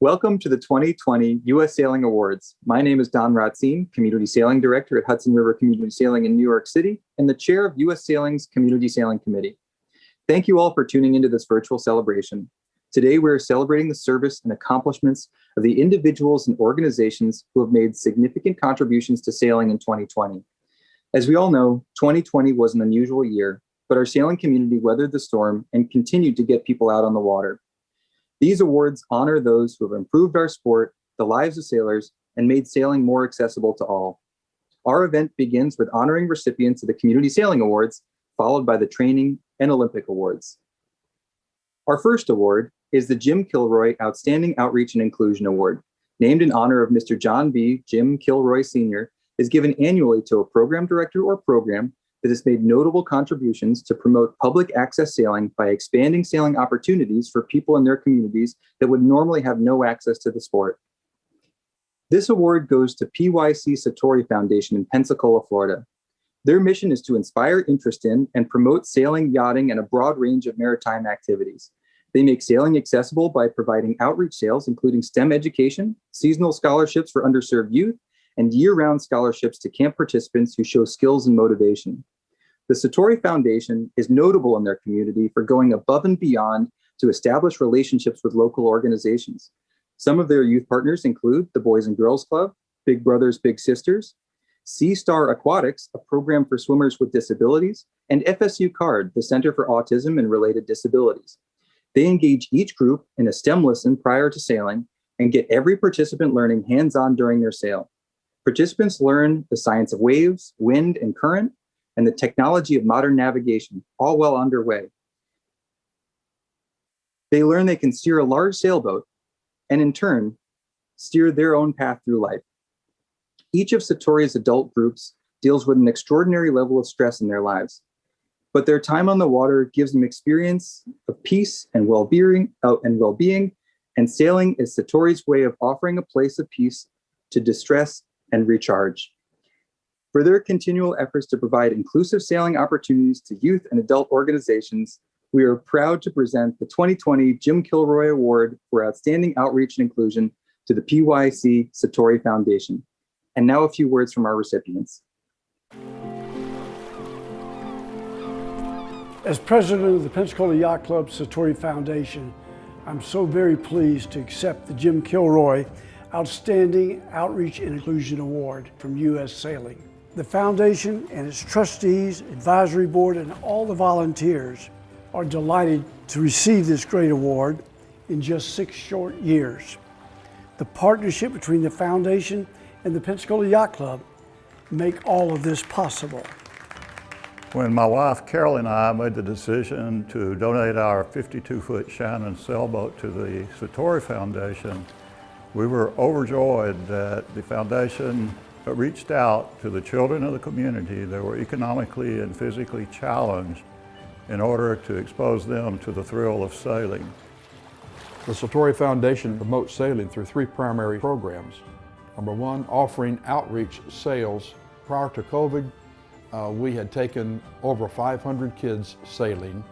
Welcome to the 2020 U.S. Sailing Awards. My name is Don Rotzine, Community Sailing Director at Hudson River Community Sailing in New York City and the Chair of U.S. Sailing's Community Sailing Committee. Thank you all for tuning into this virtual celebration. Today, we're celebrating the service and accomplishments of the individuals and organizations who have made significant contributions to sailing in 2020. As we all know, 2020 was an unusual year, but our sailing community weathered the storm and continued to get people out on the water. These awards honor those who have improved our sport, the lives of sailors, and made sailing more accessible to all. Our event begins with honoring recipients of the Community Sailing Awards, followed by the Training and Olympic Awards. Our first award is the Jim Kilroy Outstanding Outreach and Inclusion Award, named in honor of Mr. John B. Jim Kilroy Sr., is given annually to a program director or program that has made notable contributions to promote public access sailing by expanding sailing opportunities for people in their communities that would normally have no access to the sport. This award goes to PYC Satori Foundation in Pensacola, Florida. Their mission is to inspire interest in and promote sailing, yachting, and a broad range of maritime activities. They make sailing accessible by providing outreach sails, including STEM education, seasonal scholarships for underserved youth, and year-round scholarships to camp participants who show skills and motivation. The Satori Foundation is notable in their community for going above and beyond to establish relationships with local organizations. Some of their youth partners include the Boys and Girls Club, Big Brothers Big Sisters, Sea Star Aquatics, a program for swimmers with disabilities, and FSU CARD, the Center for Autism and Related Disabilities. They engage each group in a STEM lesson prior to sailing and get every participant learning hands-on during their sail. Participants learn the science of waves, wind, and current, and the technology of modern navigation, all well underway. They learn they can steer a large sailboat and in turn, steer their own path through life. Each of Satori's adult groups deals with an extraordinary level of stress in their lives, but their time on the water gives them experience of peace and well-being, and sailing is Satori's way of offering a place of peace to distress and recharge. For their continual efforts to provide inclusive sailing opportunities to youth and adult organizations, we are proud to present the 2020 Jim Kilroy Award for Outstanding Outreach and Inclusion to the PYC Satori Foundation. And now a few words from our recipients. As president of the Pensacola Yacht Club Satori Foundation, I'm so very pleased to accept the Jim Kilroy Outstanding Outreach and Inclusion Award from U.S. Sailing. The foundation and its trustees, advisory board, and all the volunteers are delighted to receive this great award in just 6 short years. The partnership between the foundation and the Pensacola Yacht Club make all of this possible. When my wife Carol and I made the decision to donate our 52-foot Shannon sailboat to the Satori Foundation, we were overjoyed that the foundation reached out to the children of the community that were economically and physically challenged in order to expose them to the thrill of sailing. The Satori Foundation promotes sailing through 3 primary programs. Number 1, offering outreach sails. Prior to COVID, we had taken over 500 kids sailing,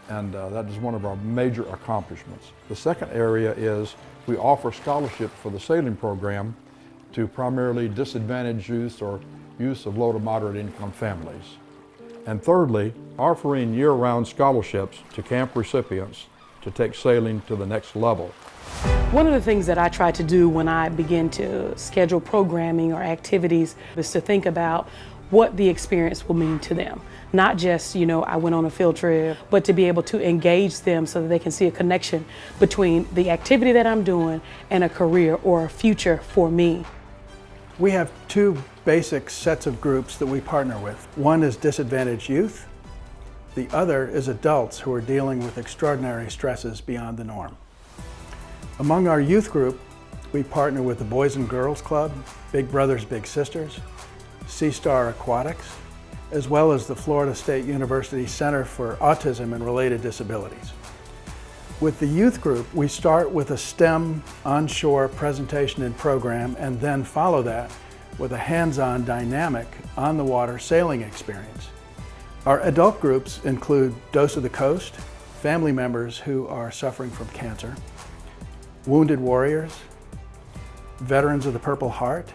and that is one of our major accomplishments. The second area is we offer scholarships for the sailing program to primarily disadvantaged youth or youth of low to moderate income families. And thirdly, offering year-round scholarships to camp recipients to take sailing to the next level. One of the things that I try to do when I begin to schedule programming or activities is to think about what the experience will mean to them. Not just, I went on a field trip, but to be able to engage them so that they can see a connection between the activity that I'm doing and a career or a future for me. We have 2 basic sets of groups that we partner with. One is disadvantaged youth. The other is adults who are dealing with extraordinary stresses beyond the norm. Among our youth group, we partner with the Boys and Girls Club, Big Brothers Big Sisters, Sea Star Aquatics, as well as the Florida State University Center for Autism and Related Disabilities. With the youth group, we start with a STEM onshore presentation and program and then follow that with a hands-on dynamic on-the-water sailing experience. Our adult groups include Dose of the Coast, family members who are suffering from cancer, wounded warriors, veterans of the Purple Heart,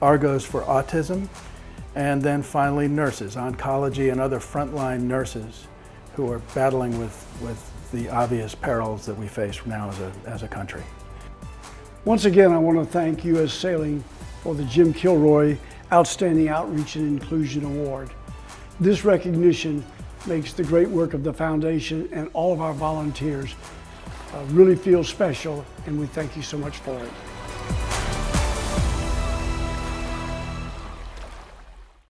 Argos for autism, and then finally nurses, oncology and other frontline nurses who are battling with the obvious perils that we face now as a country. Once again, I want to thank U.S. Sailing for the Jim Kilroy Outstanding Outreach and Inclusion Award. This recognition makes the great work of the foundation and all of our volunteers really feel special, and we thank you so much for it.